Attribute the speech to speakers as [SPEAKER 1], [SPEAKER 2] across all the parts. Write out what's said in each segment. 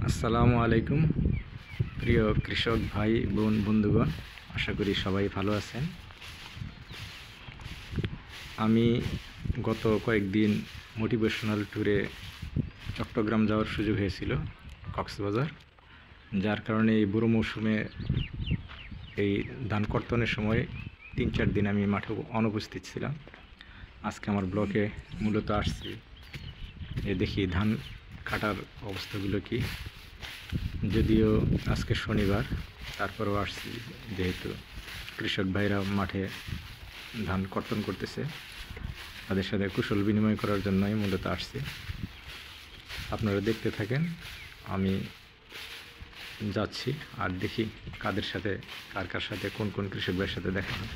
[SPEAKER 1] আসসালামু আলাইকুম প্রিয় কৃষক ভাই বোন বন্ধুগণ, আশা করি সবাই ভালো আছেন। আমি গত কয়েকদিন মোটিভেশনাল ট্যুরে চট্টগ্রাম যাওয়ার সুযোগ হয়েছিল, কক্সবাজার। যার কারণে এই বুড়ো মৌসুমে এই ধান কর্তনের সময় 3-4 দিন আমি মাঠে অনুপস্থিত ছিলাম। আজকে আমার ব্লকে মূলত আসছি দেখি ধান কাটার অবস্থাগুলো কি। যদিও আজকে শনিবার, তারপরেও আসছি যেহেতু কৃষক ভাইরা মাঠে ধান কর্তন করতেছে, তাদের সাথে কুশল বিনিময় করার জন্যই মূলত আসছি। আপনারা দেখতে থাকেন, আমি যাচ্ছি আর দেখি কাদের সাথে কার সাথে কোন কোন কৃষক ভাইয়ের সাথে দেখা হয়।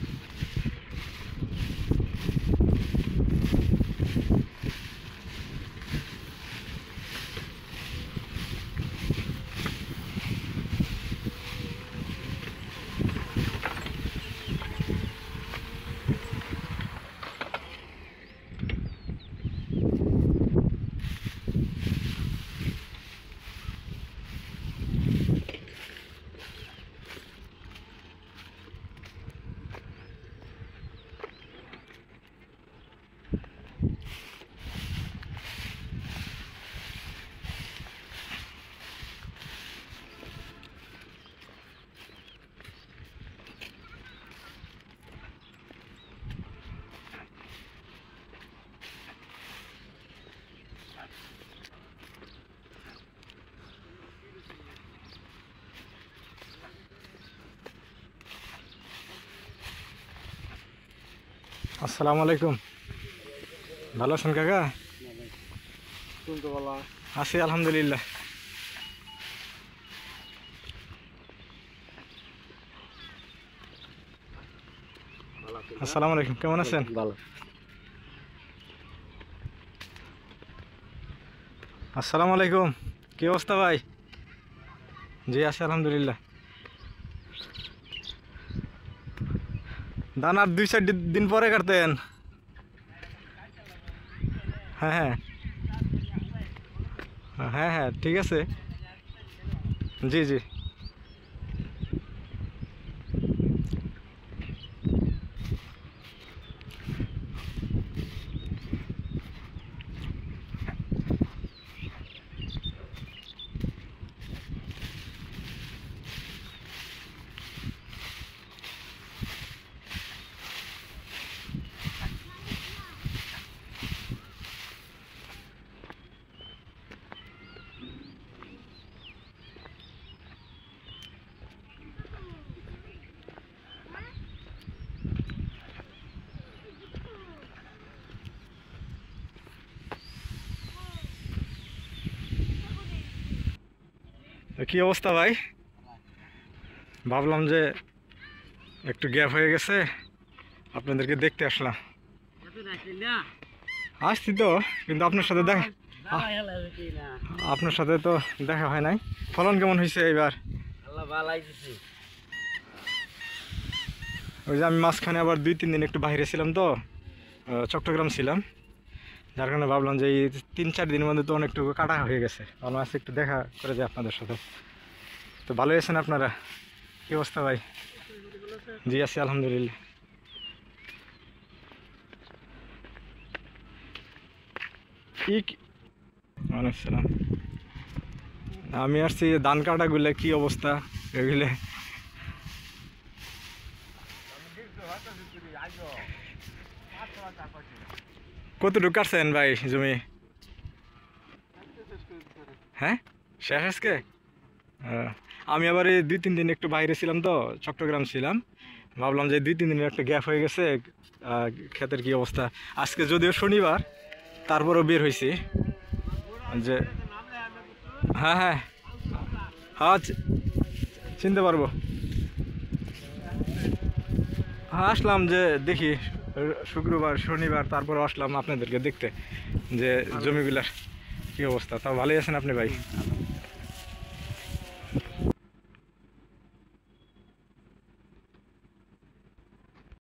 [SPEAKER 1] আসসালামু আলাইকুম, ভালো আছেন কাকা? আছি আলহামদুলিল্লাহ। আসসালামু আলাইকুম, কেমন আছেন?
[SPEAKER 2] ভালো।
[SPEAKER 1] আসসালামু আলাইকুম, কি অবস্থা ভাই? জি আছি আলহামদুলিল্লাহ। ধান আর 2-4 দিন পরে কাটতেন? হ্যাঁ হ্যাঁ হ্যাঁ হ্যাঁ, ঠিক আছে। জি জি। কি অবস্থা ভাই? ভাবলাম যে একটু গ্যাপ হয়ে গেছে, আপনাদেরকে দেখতে আসলাম। আসছি তো, কিন্তু আপনার সাথে তো দেখা হয় নাই। ফলন কেমন হয়েছে এবার? ওই যে আমি মাঝখানে আবার 2-3 দিন একটু বাইরে ছিলাম তো, চট্টগ্রাম ছিলাম। যার কারণে ভাবলাম যে এই 3-4 দিনের মধ্যে তো অনেকটুকু কাটা হয়ে গেছে, ভাবলাম আজকে একটু দেখা করে যায় আপনাদের সাথে। তো ভালো আছেন আপনারা? কি অবস্থা ভাই? জি আছি আলহামদুলিল্লাহ। ওয়ালাইকুম। আমি আসছি ধান কাটাগুলো কি অবস্থা এগুলো। কতটুকু কাটছেন ভাই জমি? হ্যাঁ, শেষ আজকে। আমি আবার এই 2-3 দিন একটু বাইরে ছিলাম তো, চট্টগ্রাম ছিলাম। ভাবলাম যে 2-3 দিনের একটা গ্যাপ হয়ে গেছে, ক্ষেতের কি অবস্থা। আজকে যদিও শনিবার, তারপরেও বের হয়েছি যে হ্যাঁ হ্যাঁ হ্যাঁ চিনতে পারবো। হ্যাঁ আসলাম যে দেখি শুক্রবার শনিবার, তারপর আসলাম আপনাদেরকে দেখতে যে জমিগুলার কি অবস্থা। তা ভালোই আছেন আপনি ভাই?